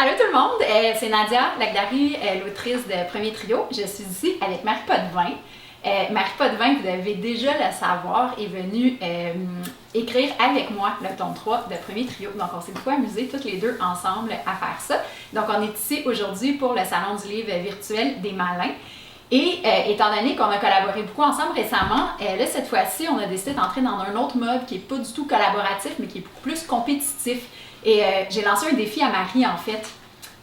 Allô tout le monde, c'est Nadia Lagdari, l'autrice de Premier Trio. Je suis ici avec Marie Potvin. Marie Potvin, vous devez déjà le savoir, est venue écrire avec moi le tome 3 de Premier Trio. Donc on s'est beaucoup amusés toutes les deux ensemble à faire ça. Donc on est ici aujourd'hui pour le Salon du livre virtuel des Malins. Et étant donné qu'on a collaboré beaucoup ensemble récemment, là cette fois-ci, on a décidé d'entrer dans un autre mode qui n'est pas du tout collaboratif, mais qui est beaucoup plus compétitif. Et j'ai lancé un défi à Marie en fait.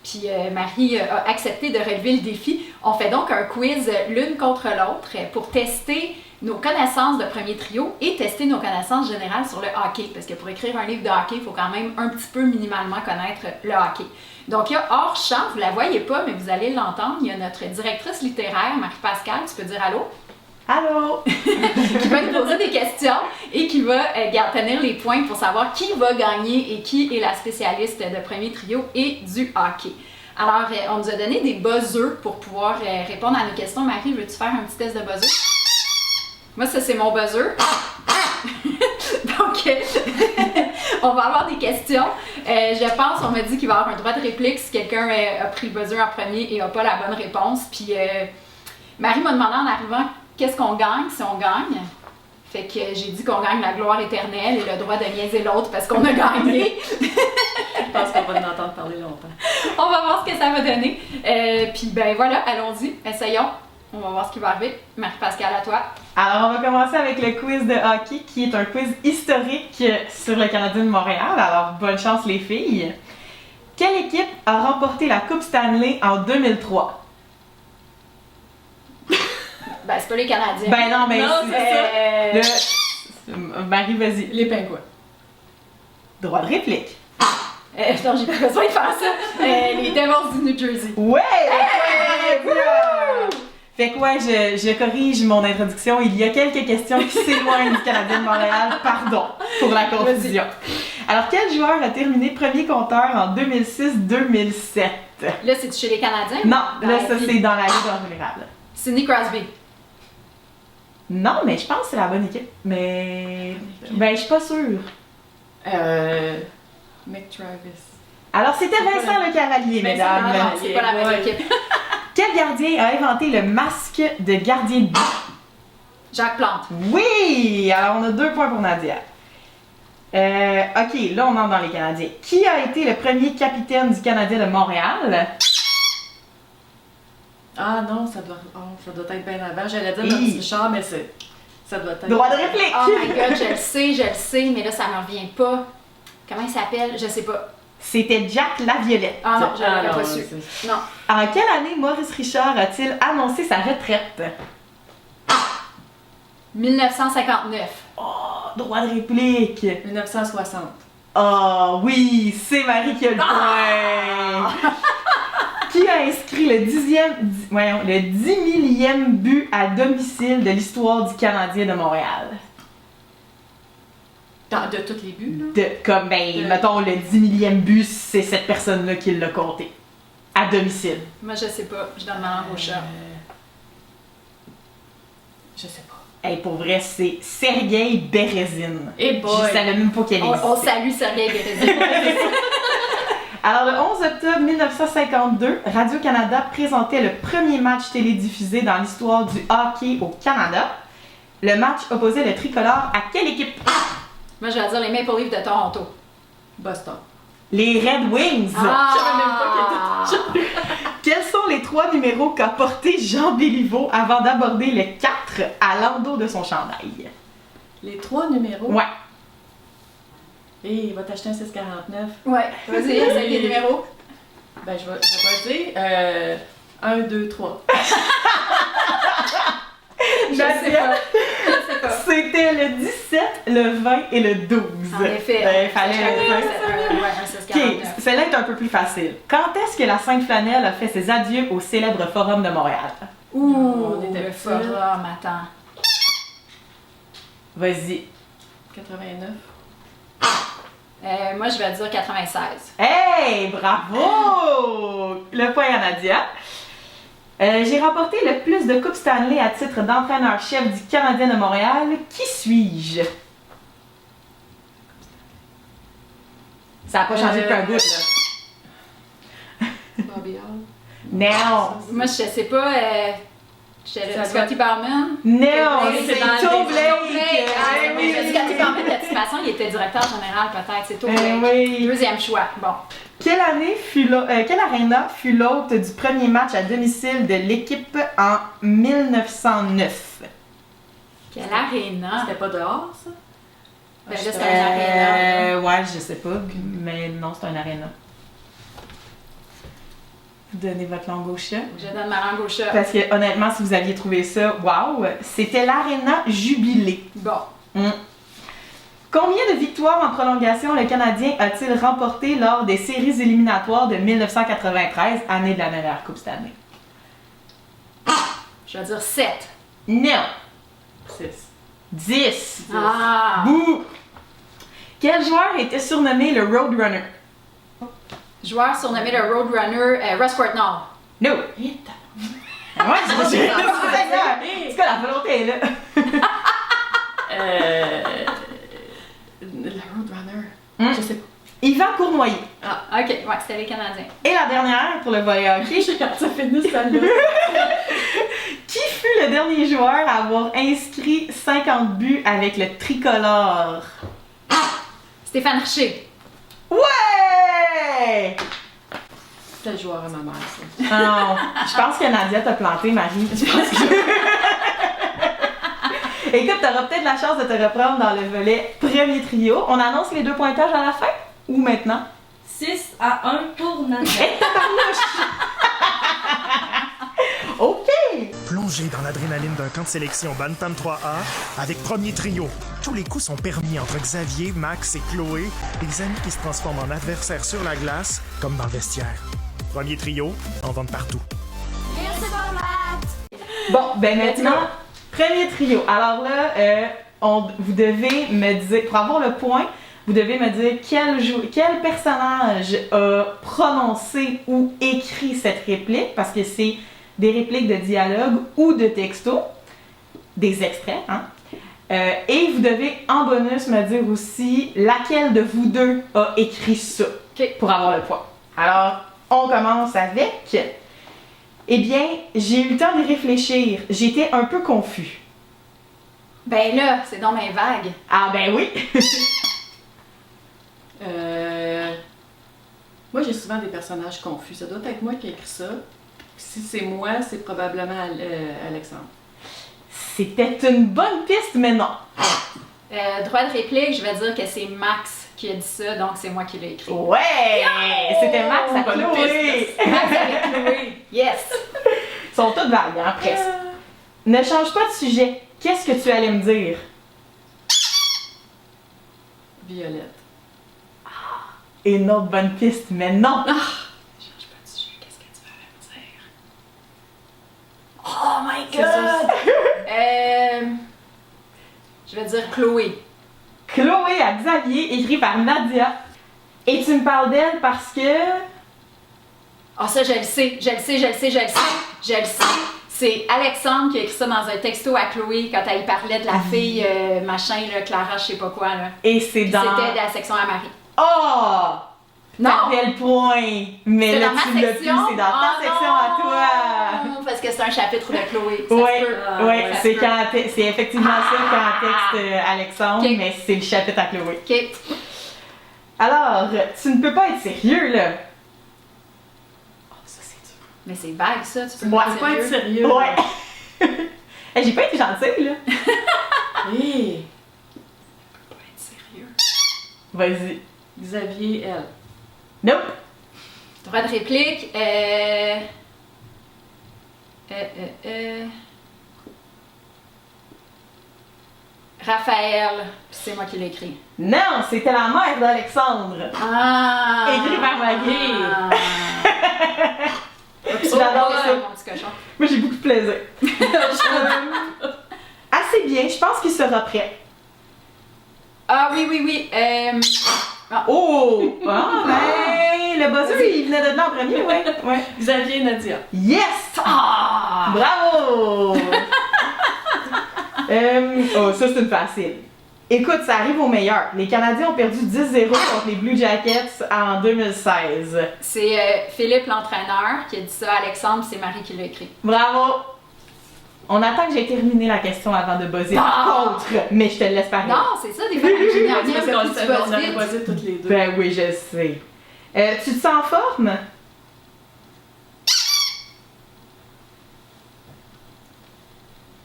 Puis Marie a accepté de relever le défi. On fait donc un quiz l'une contre l'autre pour tester nos connaissances de Premier Trio et tester nos connaissances générales sur le hockey. Parce que pour écrire un livre de hockey, il faut quand même un petit peu minimalement connaître le hockey. Donc il y a hors champ, vous ne la voyez pas, mais vous allez l'entendre, il y a notre directrice littéraire, Marie-Pascale, tu peux dire allô? Allô! Qui va nous poser des questions et qui va tenir les points pour savoir qui va gagner et qui est la spécialiste de Premier Trio et du hockey. Alors, on nous a donné des buzzers pour pouvoir répondre à nos questions. Marie, veux-tu faire un petit test de buzzer? Moi, ça, c'est mon buzzer. Donc, on va avoir des questions. Je pense, on m'a dit qu'il va y avoir un droit de réplique si quelqu'un a pris le buzzer en premier et n'a pas la bonne réponse. Puis, Marie m'a demandé en arrivant qu'est-ce qu'on gagne si on gagne. Fait que j'ai dit qu'on gagne la gloire éternelle et le droit de niaiser l'autre parce qu'on a gagné. Je pense qu'on va en entendre parler longtemps. On va voir ce que ça va donner. Puis ben voilà, allons-y, essayons. On va voir ce qui va arriver. Marie-Pascale, à toi. Alors, on va commencer avec le quiz de hockey, qui est un quiz historique sur le Canadien de Montréal. Alors, bonne chance les filles. Quelle équipe a remporté la Coupe Stanley en 2003? Ben, c'est pas les Canadiens. Ben non, mais non, c'est ça. Marie, vas-y. Les Pingouins. Droit de réplique. Non, j'ai pas besoin de faire ça. Les Devils du New Jersey. Ouais! Fait que ouais, je corrige mon introduction. Il y a quelques questions qui s'éloignent du Canadien de Montréal. Pardon pour la confusion. Alors, quel joueur a terminé premier compteur en 2006-2007? Là, c'est chez les Canadiens? Non, là, ça c'est dans la Ligue en général. Sidney Crosby. Non, mais je pense que c'est la bonne équipe. Mais. Ben, je suis pas sûre. McTravis. Alors, c'était Vincent Le Cavalier, mesdames. Non, c'est pas la même équipe. Quel gardien a inventé le masque de gardien de but? Jacques Plante. Oui! Alors, on a 2 points pour Nadia. Ok, là, on entre dans les Canadiens. Qui a été le premier capitaine du Canadien de Montréal? Ah non, ça doit être bien avant. J'allais dire Maurice Richard, mais ça doit être... Droit de réplique! Oh my god, je le sais, mais là, ça me revient pas. Comment il s'appelle? Je sais pas. C'était Jack Laviolette. Ah non, je l'aurais pas su. Non. En quelle année Maurice Richard a-t-il annoncé sa retraite? 1959. Oh, droit de réplique! 1960. Oh oui, c'est Marie qui a le point! Qui a inscrit le 10 millième but à domicile de l'histoire du Canadien de Montréal? De tous les buts, là? Mettons, le 10 millième but, c'est cette personne-là qui l'a compté. À domicile. Moi, je sais pas. Je donne ma langue au chat. Je sais pas. Hey, pour vrai, c'est Sergei Berezin. Et boy! Je savais même pas qu'elle existait. On salue Sergei Berezin. Alors, le 11 octobre 1952, Radio-Canada présentait le premier match télédiffusé dans l'histoire du hockey au Canada. Le match opposait le tricolore à quelle équipe? Moi, je vais dire les Maple Leafs de Toronto. Boston. Les Red Wings! Ah! Je savais même pas qu'il était... Quels sont les 3 numéros qu'a porté Jean Béliveau avant d'aborder le 4 à l'endos de son chandail? Les 3 numéros? Ouais. Et il va t'acheter un 649. Ouais, vas-y, essaye les numéros. Ben, je vais dire 1, 2, 3. Je sais pas. C'était le 17, le 20 et le 12. En effet. Ben, fallait un 649. Ok, celle-là est un peu plus facile. Quand est-ce que la Sainte Flanelle a fait ses adieux au célèbre Forum de Montréal? Ouh, On était le petits. forum, attends. Vas-y. 89. Moi, je vais dire 96. Hey, bravo! Le point à Nadia. J'ai remporté le plus de Coupes Stanley à titre d'entraîneur-chef du Canadien de Montréal. Qui suis-je? Ça n'a pas changé depuis un bout, là. Non! Moi, je sais pas. Scotty Bowman. Non! C'est C'est dans Toe les- Blake! Eh oui! Scotty Bowman, de toute façon, il était directeur général, peut-être. C'est tout. Eh oui! Deuxième choix. Bon. Quelle aréna fut l'hôte du premier match à domicile de l'équipe en 1909? Quelle aréna? C'était pas dehors, ça? Ben là, c'était un aréna. Ouais, je sais pas, mais non, c'est un aréna. Vous donnez votre langue au chat. Je donne ma langue au chat. Parce que honnêtement, si vous aviez trouvé ça, wow, c'était l'aréna Jubilé. Bon. Combien de victoires en prolongation le Canadien a-t-il remporté lors des séries éliminatoires de 1993, année de la meilleure Coupe Stanley? Je vais dire 7. Non! 6. 10! Ah! Bouh! Quel joueur était surnommé le Roadrunner? Joueur surnommé le Roadrunner, Russ Courtnall. No! Ouais, c'est En tout cas, la volonté est là. Le Roadrunner. Je sais pas. Yvan Cournoyer. Ah, ok, ouais, c'était les Canadiens. Et la dernière pour le volley hockey. J'ai quand ça finit celle-là. Qui fut le dernier joueur à avoir inscrit 50 buts avec le tricolore? Stéphane Richer. Ouais! C'était le joueur à ma mère, ça. Ah non, je pense que Nadia t'a planté, Marie. Je pense que... Écoute, t'auras peut-être la chance de te reprendre dans le volet premier trio. On annonce les 2 pointages à la fin ou maintenant? 6-1 pour Nadia. OK! Plongez dans l'adrénaline d'un camp de sélection Bantam 3A avec Premier Trio. Tous les coups sont permis entre Xavier, Max et Chloé, des amis qui se transforment en adversaires sur la glace, comme dans le vestiaire. Premier Trio, en vente partout. Bon, ben maintenant, premier trio. Alors là, vous devez me dire, pour avoir le point, vous devez me dire quel personnage a prononcé ou écrit cette réplique, parce que c'est des répliques de dialogue ou de texto, des extraits, hein. Et vous devez en bonus me dire aussi laquelle de vous deux a écrit ça, pour avoir le point. Alors, on commence avec... Eh bien, j'ai eu le temps d'y réfléchir. J'étais un peu confus. Ben là, c'est dans mes vagues. Ah ben oui! Moi, j'ai souvent des personnages confus. Ça doit être moi qui ai écrit ça. Si c'est moi, c'est probablement Alexandre. C'était une bonne piste, mais non. Droit de réplique, je vais dire que c'est Max qui a dit ça, donc c'est moi qui l'ai écrit. Ouais! C'était Max à bonne Chloé! Max avec Chloé. Yes! Ils sont toutes vagues, hein, presque. Ne change pas de sujet. Qu'est-ce que tu allais me dire? Violette. Une autre bonne piste, mais non! Change pas de sujet. Qu'est-ce que tu vas me dire? Oh my C'est ça. Je vais dire Chloé. Chloé à Xavier, écrit par Nadia. Et tu me parles d'elle parce que... Ah, ça, je le sais. C'est Alexandre qui a écrit ça dans un texto à Chloé quand elle y parlait de la fille, machin, là, Clara, je sais pas quoi, là. Et c'est Puis dans... c'était de la section à Marie. Oh! Non! T'avais le point! Mais C'est là, dans ma tu l'as plus, section? c'est dans ta Oh section non! à toi! Parce que c'est un chapitre de Chloé. Ça Oui, se peut. oui, ça se c'est peut. c'est effectivement ça quand texte Alexandre, Ok. mais c'est le chapitre à Chloé. OK. Alors, tu ne peux pas être sérieux, là. Oh, ça c'est dur. Mais c'est vague, ça. Tu peux Ouais, pas Faut pas être sérieux. Ouais. Hey, j'ai pas été gentille, là. Hey, pas être sérieux. Vas-y. Xavier, elle. Nope. Droit de réplique. Raphaël. Puis c'est moi qui l'ai écrit. Non, c'était la mère d'Alexandre. Ah! Écrit par Marie. J'adore J'adore ça. mon petit cochon. Moi, j'ai beaucoup de plaisir. Assez bien, je pense qu'il sera prêt. Ah oui. Oh! Ah, ben, le buzzer, il venait de là en premier, ouais. Ouais. Xavier, Nadia. Yes! Ah! Bravo! Oh, ça, c'est une facile. Écoute, ça arrive au meilleur. Les Canadiens ont perdu 10-0 contre les Blue Jackets en 2016. C'est Philippe, l'entraîneur, qui a dit ça à Alexandre, puis c'est Marie qui l'a écrit. Bravo! On attend que j'ai terminé la question avant de buzzer. Par contre, mais je te le laisse parler. Non, c'est ça, des fois, l'ingénieur Parce vient, qu'on puis tu le savait, on buzzes avait vite. buzzé toutes les deux. Ben oui, je sais. Tu te sens en forme?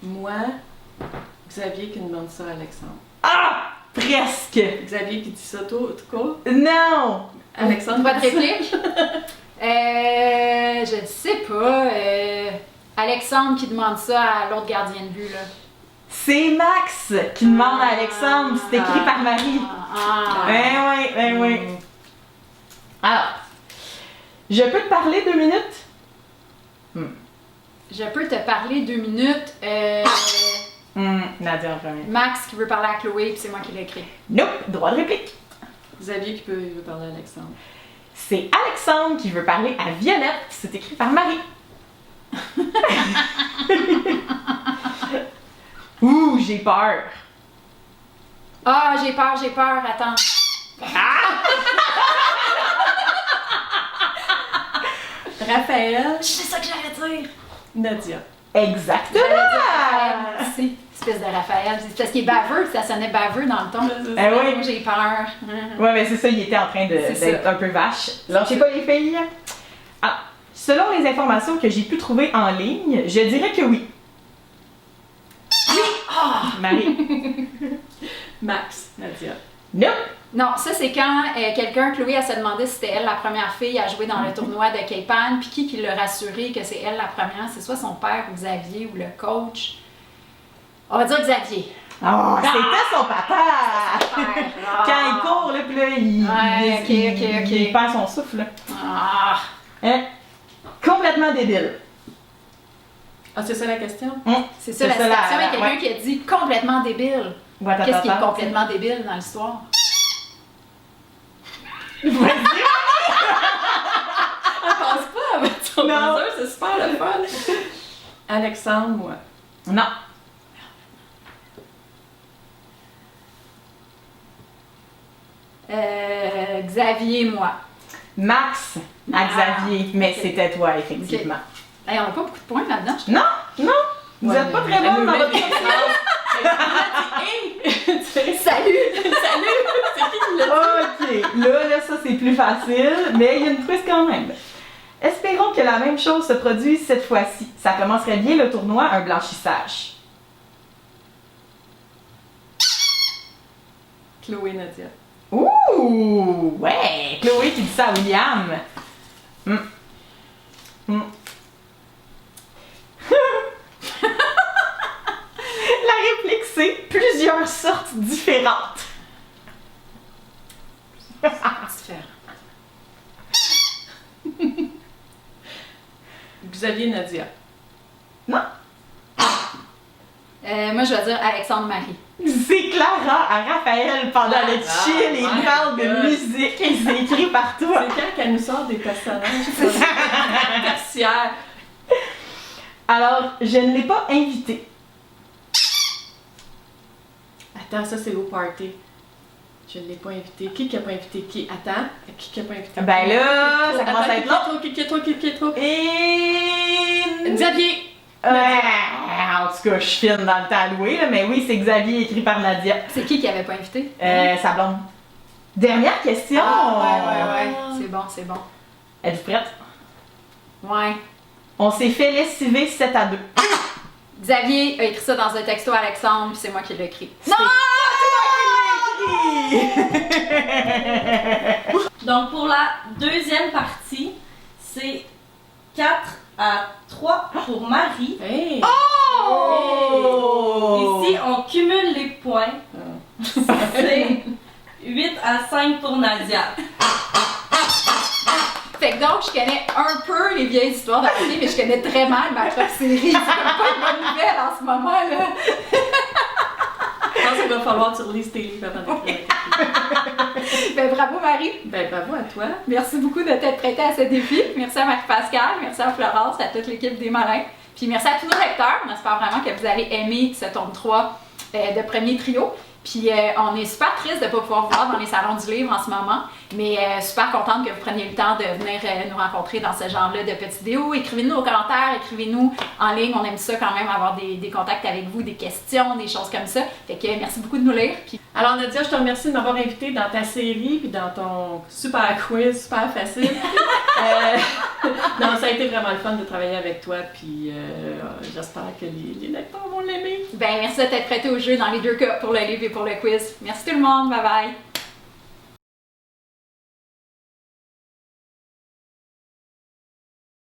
Moi, Xavier qui demande ça à Alexandre. Ah! Presque! Xavier qui dit ça tout court. Non! Alexandre. Droit de dit ça. réplique? Je ne sais pas. Alexandre qui demande ça à l'autre gardien de but, là. C'est Max qui demande à Alexandre, c'est écrit par Marie. Ben oui. Alors, je peux te parler 2 minutes? Je peux te parler 2 minutes. Nadia en premier. Max qui veut parler à Chloé, puis c'est moi qui l'ai écrit. Nope, droit de réplique. Xavier qui veut parler à Alexandre. C'est Alexandre qui veut parler à Violette, c'est écrit par Marie. Ouh, j'ai peur. Ah, j'ai peur, attends. Raphaël. C'est ça que j'allais dire. Nadia. Exactement! C'est espèce de Raphaël. C'est parce qu'il est baveux, ça sonnait baveux dans le ton. Eh oui. Moi, j'ai peur. Ouais, mais c'est ça, il était en train C'est d'être ça. un peu vache. Lâchez pas les filles. Ah, selon les informations que j'ai pu trouver en ligne, je dirais que oui. Oui! Marie. Max. Nadia. Nope! Non, ça c'est quand quelqu'un, Chloé, elle se demandait si c'était elle la première fille à jouer dans le tournoi de Cape Ann, puis qui l'a rassuré que c'est elle la première, c'est soit son père ou Xavier ou le coach. On va dire Xavier. Oh, c'était son papa! Père. Quand il court, là, puis là, Ouais, ok. il perd son souffle. Là. Ah. Hein? Complètement débile. Ah, c'est ça la question? C'est ça la ça, citation, il y a quelqu'un ouais. qui a dit complètement débile. Ouattatata. Qu'est-ce qui est complètement débile dans l'histoire? Elle pense pas avec son Non. buzzer, c'est super le fun. Alexandre, moi. Non. Xavier, moi. Max à Xavier, mais c'était toi, effectivement. Hey, on n'a pas beaucoup de points là-dedans. Non, vous Ouais, êtes pas mais très elle bonne me dans met votre des question. Salut! Ok, là, ça c'est plus facile, mais il y a une twist quand même. Espérons que la même chose se produise cette fois-ci. Ça commencerait bien le tournoi, un blanchissage. Chloé, Nadia. Ouh, ouais, Chloé qui dit ça à William. La réplique c'est plusieurs sortes différentes. Différent. Xavier, Nadia. Non, Moi, je vais dire Alexandre Marie. c'est Clara à Raphaël pendant le chill et il my parle de God. musique et c'est écrit par toi. C'est quand qu'elle nous sort des personnages tertiaires. Alors, je ne l'ai pas invité. Attends, ça c'est au party. Je ne l'ai pas invité. Qui a pas invité qui? Attends, qui a pas invité Ben qui? là, ça commence à être long. Qui est trop? Et... Xavier! En tout cas, je suis fine dans le temps alloué, là, mais oui, c'est Xavier écrit par Nadia. C'est qui avait pas invité? Sa blonde. Dernière question. Ouais. C'est bon. Êtes-vous prête? Ouais. On s'est fait lessiver 7-2. Xavier a écrit ça dans un texto à Alexandre, puis c'est moi qui l'ai écrit. Non! Donc pour la deuxième partie, c'est 4-3 pour Marie. Hey! Oh! Ici, on cumule les points. C'est 8-5 pour Nadia. Fait que donc, je connais un peu les vieilles histoires d'hockey, mais je connais très mal ma propre série. C'est comme pas une bonne nouvelle en ce moment, là. Je pense qu'il va falloir que tu relises tes livres avant d'écrire. Ben, bravo, Marie. Ben bravo à toi. Merci beaucoup de t'être prêtée à ce défi. Merci à Marie-Pascale, merci à Florence, à toute l'équipe des Malins. Puis merci à tous nos lecteurs. On espère vraiment que vous allez aimer ce tome 3 de premier trio. Puis on est super triste de ne pas pouvoir vous voir dans les salons du livre en ce moment, mais super contente que vous preniez le temps de venir nous rencontrer dans ce genre-là de petites vidéos. Écrivez-nous aux commentaires, écrivez-nous en ligne, on aime ça quand même avoir des contacts avec vous, des questions, des choses comme ça. Fait que merci beaucoup de nous lire. Puis... Alors Nadia, je te remercie de m'avoir invitée dans ta série puis dans ton super quiz, super facile. Non, ça a été vraiment le fun de travailler avec toi, puis j'espère que les lecteurs vont l'aimer. Ben merci de t'être prêté au jeu dans les deux cas, pour le livre et pour le quiz. Merci tout le monde, bye bye!